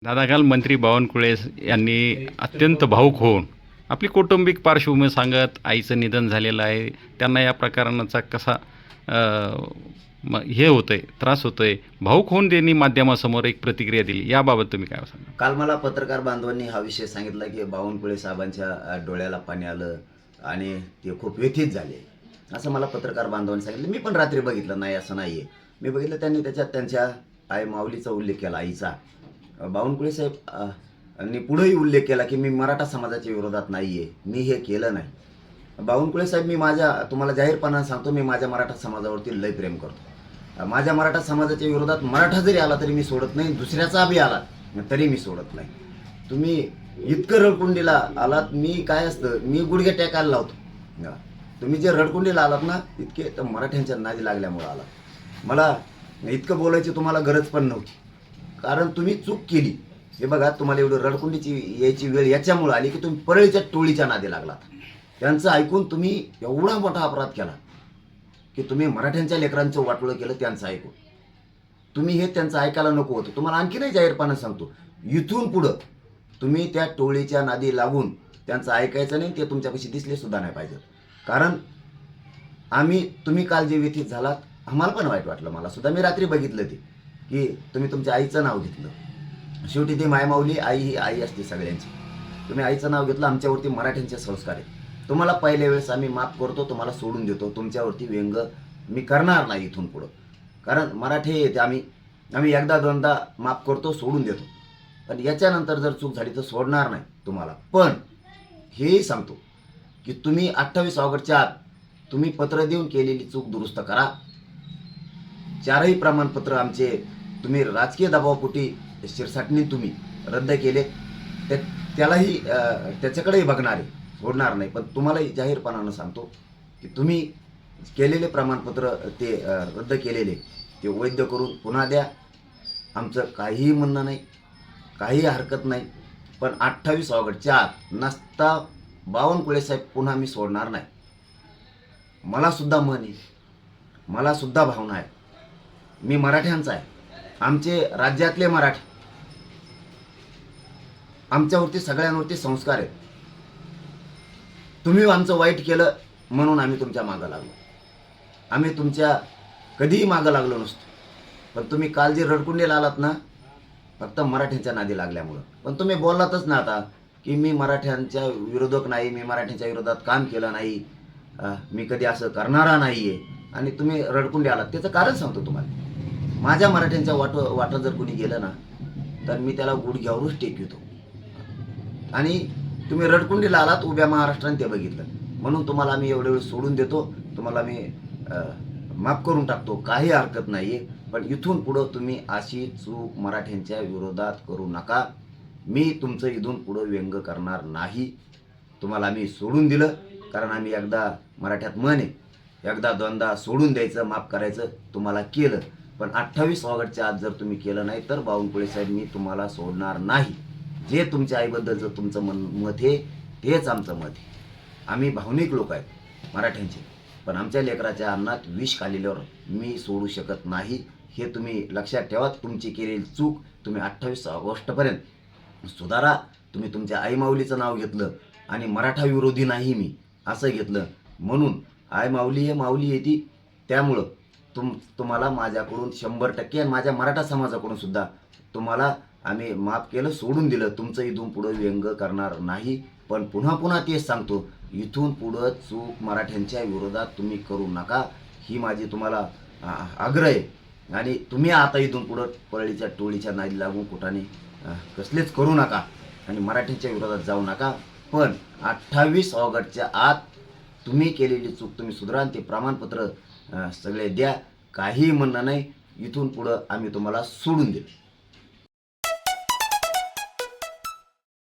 दादा, काल मंत्री बावनकुळे यांनी अत्यंत भावूक होऊन आपली कौटुंबिक पार्श्वभूमी सांगत आईचं निधन झालेलं आहे, त्यांना या प्रकरणाचा कसा हे होतंय, त्रास होतोय, भावूक होऊन त्यांनी माध्यमासमोर एक प्रतिक्रिया दिली. याबाबत तुम्ही काय सांगा? काल मला पत्रकार बांधवांनी हा विषय सांगितला की बावनकुळे साहेबांच्या डोळ्याला पाणी आलं आणि ते खूप व्यथित झाले, असं मला पत्रकार बांधवांनी सांगितलं. मी पण रात्री बघितलं, नाही असं नाही आहे. मी बघितलं, त्यांनी त्याच्यात त्यांच्या आई माऊलीचा उल्लेख केला, आईचा. बावनकुळे साहेब आणि पुढेही उल्लेख केला की मी मराठा समाजाच्या विरोधात नाही आहे, मी हे केलं नाही. बावनकुळे साहेब, मी तुम्हाला जाहीरपणाने सांगतो, मी माझ्या मराठा समाजावरती लय प्रेम करतो. माझ्या मराठा समाजाच्या विरोधात मराठा जरी आला तरी मी सोडत नाही, दुसऱ्याचा बी आला तरी मी सोडत नाही. तुम्ही इतकं रडकुंडीला आलात, मी काय असतं, मी गुडघे टेकायला लावतो. तुम्ही जे रडकुंडीला आलात ना, इतके तर मराठ्यांच्या नादी लागल्यामुळं आलात. मला इतकं बोलायची तुम्हाला गरज पण नव्हती, कारण तुम्ही चूक केली. हे बघा, तुम्हाला एवढं रडकुंडीची यायची वेळ याच्यामुळे आली की तुम्ही परळीच्या टोळीच्या नादी लागलात. त्यांचं ऐकून तुम्ही एवढा मोठा अपराध केला की तुम्ही मराठ्यांच्या लेकरांचं वाटोळं केलं त्यांचं ऐकून. तुम्ही हे त्यांचं ऐकायला नको होतं. तुम्हाला आणखी नाही जाहीरपणे सांगतो, इथून पुढं तुम्ही त्या टोळीच्या नादी लागून त्यांचं ऐकायचं नाही, ते तुमच्यापाशी दिसले सुद्धा नाही पाहिजे. कारण तुम्ही काल जे व्यथित झालात, आम्हाला पण वाईट वाटलं. मला सुद्धा, मी रात्री बघितलं ते की तुम्ही तुमच्या आईचं नाव घेतलं. शेवटी ती मायमाऊली, आई ही आई असते सगळ्यांची. तुम्ही आईचं नाव घेतलं. आमच्यावरती मराठ्यांचे संस्कार आहेत. तुम्हाला पहिल्या वेळेस आम्ही माफ करतो, तुम्हाला सोडून देतो. तुमच्यावरती व्यंग मी करणार नाही इथून पुढं, कारण मराठी येते. आम्ही एकदा दोनदा माफ करतो, सोडून देतो, पण याच्यानंतर जर चूक झाली तर सोडणार नाही तुम्हाला. पण हेही सांगतो की तुम्ही 28 ऑगस्टच्या आत तुम्ही पत्र देऊन केलेली चूक दुरुस्त करा. 4ही प्रमाणपत्र आमचे तुम्ही राजकीय दबावापोटी शिरसाटणी तुम्ही रद्द केले, त्यालाही त्याच्याकडेही बघणार आहे, सोडणार नाही. पण तुम्हालाही जाहीरपणानं सांगतो की तुम्ही केलेले प्रमाणपत्र ते रद्द केलेले ते वैध करून पुन्हा द्या. आमचं काहीही म्हणणं नाही, काही हरकत नाही. पण 28 ऑगस्टच्या आत नसता बावनकुळे साहेब पुन्हा मी सोडणार नाही. मला सुद्धा मन आहे, मला सुद्धा भावना आहे. मी मराठ्यांचा आहे. आमचे राज्यातले मराठी, आमच्यावरती सगळ्यांवरती संस्कार आहेत. तुम्ही आमचं वाईट केलं म्हणून आम्ही तुमच्या मागं लागलो. आम्ही तुमच्या कधीही मागं लागलो नसतो. पण तुम्ही काल जे रडकुंडीला आलात ना, फक्त मराठ्यांच्या नादी लागल्यामुळं. पण तुम्ही बोललातच ना आता की मी मराठ्यांच्या विरोधक नाही, मी मराठ्यांच्या विरोधात काम केलं नाही, मी कधी असं करणारा नाही आहे, आणि तुम्ही रडकुंडी आलात. त्याचं कारण सांगतो तुम्हाला. माझ्या मराठ्यांच्या वाटं जर कोणी गेलं ना, तर मी त्याला गुडघ्यावरच टेकवितो. आणि तुम्ही रडकुंडीला आलात, उभ्या महाराष्ट्राने ते बघितलं, म्हणून तुम्हाला आम्ही एवढे वेळ सोडून देतो. तुम्हाला मी माफ करून टाकतो, काही हरकत नाही आहे. पण इथून पुढं तुम्ही अशी चूक मराठ्यांच्या विरोधात करू नका. मी तुमचं इथून पुढं व्यंग करणार नाही. तुम्हाला आम्ही सोडून दिलं, कारण आम्ही एकदा, मराठ्यात म्हण आहे, एकदा दोनदा सोडून द्यायचं, माफ करायचं. तुम्हाला केलं. पण 28 ऑगस्टच्या आत जर तुम्ही केलं नाही तर बावनकुळे साहेब, मी तुम्हाला सोडणार नाही. जे तुमच्या आईबद्दलचं तुमचं मत आहे तेच आमचं मत आहे. आम्ही भावनिक लोक आहेत मराठ्यांचे, पण आमच्या लेकराच्या अन्नात विष खाल्ल्यावर मी सोडू शकत नाही. हे तुम्ही लक्षात ठेवा. तुमची केलेली चूक तुम्ही 28 ऑगस्टपर्यंत सुधारा. तुम्ही तुमच्या आई माऊलीचं नाव घेतलं आणि मराठा विरोधी नाही मी असं घेतलं, म्हणून आई माऊली हे माऊली येते. त्यामुळं तुम्हाला माझ्याकडून 100% आणि माझ्या मराठा समाजाकडून सुद्धा तुम्हाला आम्ही माफ केलं, सोडून दिलं. तुमचं इथून पुढं व्यंग करणार नाही. पण पुन्हा तेच सांगतो, इथून पुढं चूक मराठ्यांच्या विरोधात तुम्ही करू नका. ही माझी तुम्हाला आग्रह आहे. आणि तुम्ही आता इथून पुढं परळीच्या टोळीच्या नादी लागून कुठाने कसलेच करू नका आणि मराठ्यांच्या विरोधात जाऊ नका. पण 28 ऑगस्टच्या आत तुम्ही केलेली चूक तुम्ही सुधारा आणि ते प्रमाणपत्र सगळे द्या. काही म्हणणं नाही. इथून पुढं आम्ही तुम्हाला सोडून देऊ.